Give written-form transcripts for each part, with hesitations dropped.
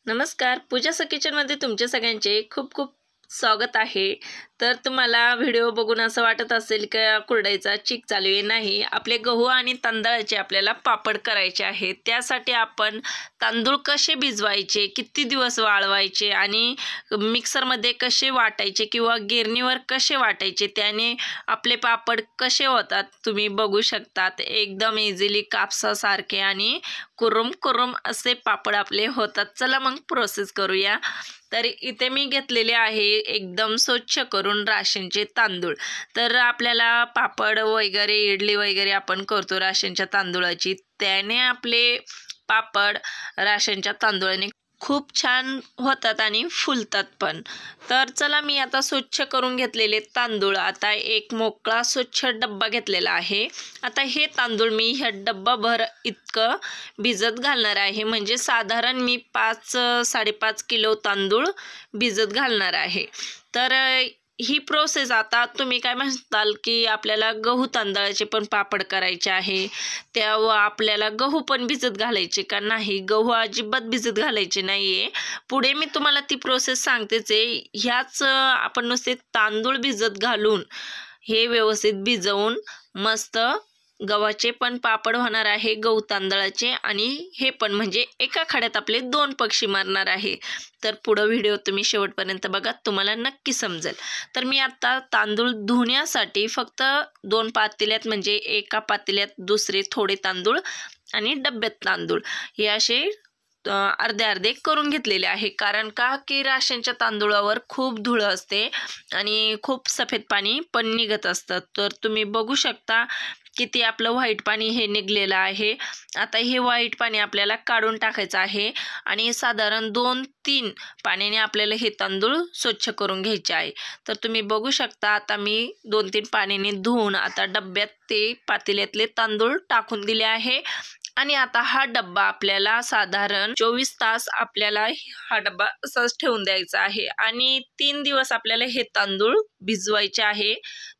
नमस्कार, पूजाचं किचनमध्ये तुमच्या सगळ्यांचे खूप खूप स्वागत आहे। तर तुम्हाला व्हिडिओ बघून असं वाटत असेल की कुरडईचा चीक चालू आहे, नाही, आपले गहू आणि तांदळाचे आपल्याला पापड करायचे आहेत। त्यासाठी आपण तांदूळ कसे भिजवायचे, किती दिवस वाळवायचे आणि मिक्सरमध्ये कसे वाटायचे किंवा गिरणीवर कसे वाटायचे, त्याने आपले पापड कसे होतात तुम्ही बघू शकतात। एकदम इझिली कापसासारखे आणि कुरुम कुरुम असे पापड आपले होतात। चला मग प्रोसेस करूया। तर इथे मी घेतलेले आहे एकदम स्वच्छ करून राशनचे तांदूळ। तर आपल्याला पापड वगैरे इडली वगैरे आपण करतो राशनच्या तांदूळाची, त्याने आपले पापड राशनच्या तांदूळाने खूप छान होतात आणि फुलतात पण। तर चला मी आता स्वच्छ करून घेतलेले तांदूळ, आता एक मोकळा स्वच्छ डब्बा घेतलेला आहे। आता हे तांदूळ मी ह्या डब्बाभर इतकं भिजत घालणार आहे, म्हणजे साधारण मी 5-5.5 किलो तांदूळ भिजत घालणार आहे। तर ही प्रोसेस आता तुम्ही काय म्हणताल की आपल्याला गहू तांदळाचे पण पापड करायचे आहे, तेव्हा आपल्याला गहू पण भिजत घालायचे का? नाही, गहू अजिबात भिजत घालायचे नाहीये। पुढे मी तुम्हाला ती प्रोसेस सांगतेच आहे। ह्याच आपण नुसते तांदूळ भिजत घालून हे व्यवस्थित भिजवून मस्त गव्हाचे पण पापड होणार आहे, गहू तांदळाचे, आणि हे पण म्हणजे एका खड्यात आपले 2 पक्षी मारणार आहे। तर पुढे व्हिडिओ तुम्ही शेवटपर्यंत बघा, तुम्हाला नक्की समजेल। तर मी आता तांदूळ धुण्यासाठी फक्त 2 पातेल्यात, म्हणजे एका पातेल्यात दुसरे थोडे तांदूळ आणि डब्यात तांदूळ हे असे अर्धे अर्धे करून घेतलेले आहे। कारण का की राशनच्या तांदूळावर खूप धूळ असते आणि खूप सफेद पाणी पण निघत असतं। तर तुम्ही बघू शकता किती आपलं व्हाईट पाणी हे निघलेलं आहे। आता हे व्हाईट पाणी आपल्याला काढून टाकायचं आहे आणि साधारण 2-3 पाण्याने आपल्याला हे तांदूळ स्वच्छ करून घ्यायचे आहे। तर तुम्ही बघू शकता आता मी 2-3 पाण्याने धुवून आता डब्यात ते पातेल्यातले तांदूळ टाकून दिले आहे। आणि आता हा डब्बा आपल्याला साधारण 24 तास आपल्याला हा डब्बा असाच ठेवून द्यायचा आहे आणि 3 दिवस आपल्याला हे तांदूळ भिजवायचे आहे।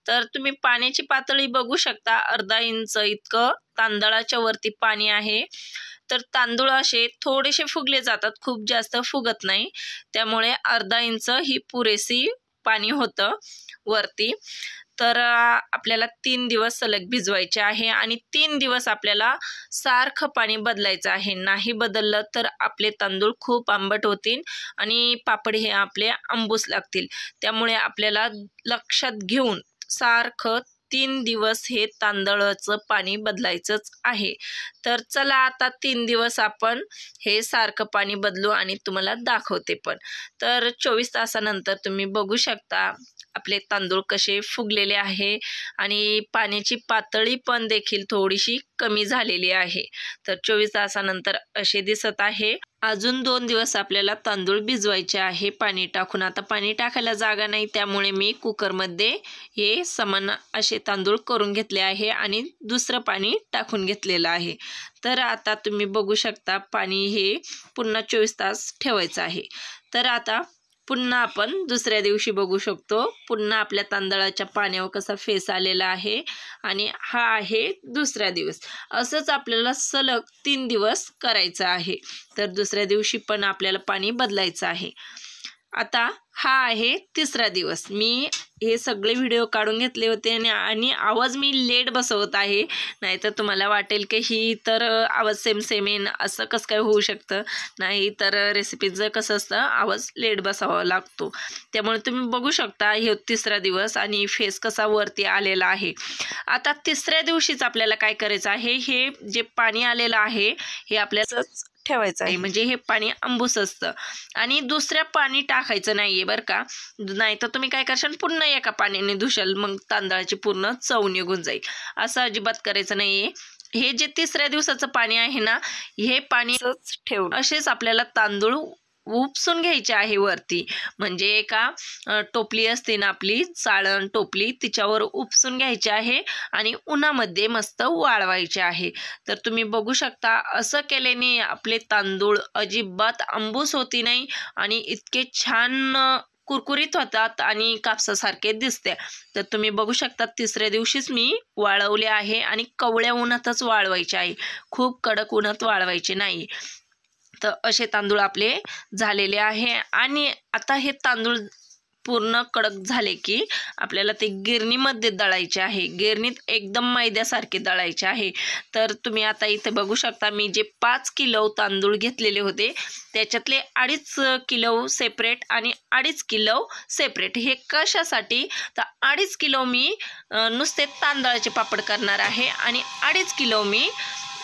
तर तुम्ही पाण्याची पातळी बघू शकता, अर्धा इंच इतकं तांदळाच्या वरती पाणी आहे। तर तांदूळ असे थोडेसे फुगले जातात, खूप जास्त फुगत नाही, त्यामुळे अर्धा इंच ही पुरेसी पाणी होतं वरती। तर आपल्याला 3 दिवस सलग भिजवायचे आहे आणि 3 दिवस आपल्याला सारखं पाणी बदलायचं आहे। नाही बदललं तर आपले तांदूळ खूप आंबट होतील आणि पापड हे आपले आंबूस लागतील। त्यामुळे आपल्याला लक्षात घेऊन सारखं 3 दिवस हे तांदळाचं पाणी बदलायचंच आहे। तर चला आता 3 दिवस आपण हे सारखं पाणी बदलू आणि तुम्हाला दाखवते पण। तर 24 तासानंतर तुम्ही बघू शकता आपले तांदूळ कसे फुगलेले आहे आणि पाण्याची पातळी पण देखील थोडीशी कमी झालेली आहे। तर 24 तासानंतर असे दिसत आहे। अजून 2 दिवस आपल्याला तांदूळ भिजवायचे आहे पाणी टाकून। आता पाणी टाकायला जागा नाही, त्यामुळे मी कुकरमध्ये हे समान असे तांदूळ करून घेतले आहे आणि दुसरं पाणी टाकून घेतलेलं आहे। तर आता तुम्ही बघू शकता पाणी हे पुन्हा 24 तास ठेवायचं आहे। तर आता पुन्हा आपण दुसऱ्या दिवशी बघू शकतो, पुन्हा आपल्या तांदळाच्या पाण्यावर कसा फेस आलेला आहे आणि हा आहे दुसरा दिवस। असंच आपल्याला सलग 3 दिवस करायचं आहे। तर दुसऱ्या दिवशी पण आपल्याला पाणी बदलायचं आहे। आता हा आहे तिसरा दिवस। मी हे सगळे व्हिडिओ काढून घेतले होते आणि आवाज मी लेट बसवत आहे, नाहीतर तुम्हाला वाटेल की ही तर आवाज सेम आहे, असं कसं काय होऊ शकतं। नाही, तर रेसिपीचं कसं असतं, आवाज लेट बसावा लागतो। त्यामुळे तुम्ही बघू शकता हे तिसरा दिवस आणि फेस कसा वरती आलेला आहे। आता तिसऱ्या दिवशीच आपल्याला काय करायचं आहे, हे जे पाणी आलेलं आहे हे आपल्याला ठेवायचं आहे, म्हणजे हे पाणी आंबूस असतं आणि दुसऱ्या पाणी टाकायचं नाहीये बरं का। नाही तर तुम्ही काय करशाल, पुन्हा एका पाण्याने धुशाल, मग तांदळाची पूर्ण चव निघून जाईल। असं अजिबात करायचं नाहीये। हे जे तिसऱ्या दिवसाचं पाणी आहे ना, हे पाणी ठेवून असेच आपल्याला तांदूळ उपसून घ्यायचे आहे वरती, म्हणजे एका टोपली असते ना आपली चाळण टोपली, तिच्यावर उपसून घ्यायचे आहे आणि उन्हामध्ये मस्त वाळवायचे आहे। तर तुम्ही बघू शकता असं केल्याने आपले तांदूळ अजिबात आंबूस होती नाही आणि इतके छान कुरकुरीत होतात आणि कापसासारखे दिसते। तर तुम्ही बघू शकता तिसऱ्या दिवशीच मी वाळवले आहे आणि कवळ्या उन्हातच वाळवायचे आहे, खूप कडक उन्हात वाळवायचे नाही। तर असे तांदूळ आपले झालेले आहे आणि आता हे तांदूळ पूर्ण कडक झाले की आपल्याला ते गिरणीमध्ये दळायचे आहे. गिरणीत एकदम मैद्यासारखे दळायचे आहे. तर तुम्ही आता इथे बघू शकता मी जे 5 किलो तांदूळ घेतलेले होते त्याच्यातले 2.5 किलो सेपरेट आणि 2.5 किलो सेपरेट. हे कशासाठी तर 2.5 किलो मी नुसते तांदळाचे पापड करणार आहे आणि 2.5 किलो मी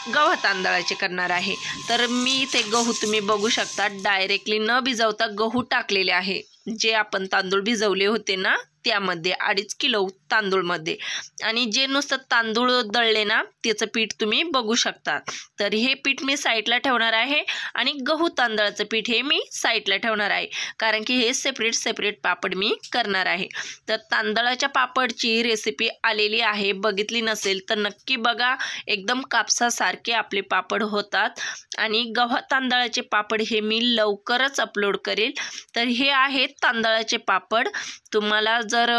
गव्हा तांदळाचे करणार आहे. तर मी इथे गहू तुम्ही बघू शकता डायरेक्टली न भिजवता गहू टाकलेले आहे. जे आपण तांदूळ भिजवले होते ना त्यामध्ये 2.5 किलो तांदूळमध्ये, आणि जे नुसतं तांदूळ दळले ना त्याचं पीठ तुम्ही बघू शकता. तर हे पीठ मी साईडला ठेवणार आहे आणि गहू तांदळाचं पीठ हे मी साईडला ठेवणार आहे, कारण की हे सेपरेट सेपरेट पापड मी करणार आहे. तर तांदळाच्या पापडची रेसिपी आलेली आहे, बघितली नसेल तर नक्की बघा. एकदम कापसासारखे आपले पापड होतात. आणि गव्हा तांदळाचे पापड हे मी लवकरच अपलोड करेल. तर हे आहेत तांदळाचे पापड. तुम्हाला जर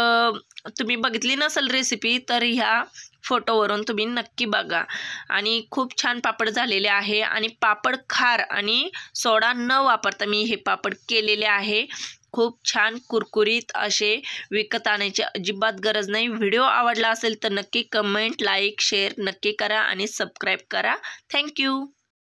तुम्ही बघितली नसेल रेसिपी तर ह्या फोटोवरून तुम्ही नक्की बघा. आणि खूप छान पापड झालेले आहे. आणि पापड खार आणि सोडा न वापरता मी हे पापड केलेले आहे. खूप छान कुरकुरीत असे, विकत आणायची अजिबात गरज नाही. व्हिडिओ आवडला असेल तर नक्की कमेंट, लाईक, शेअर नक्की करा आणि सबस्क्राईब करा. थँक्यू.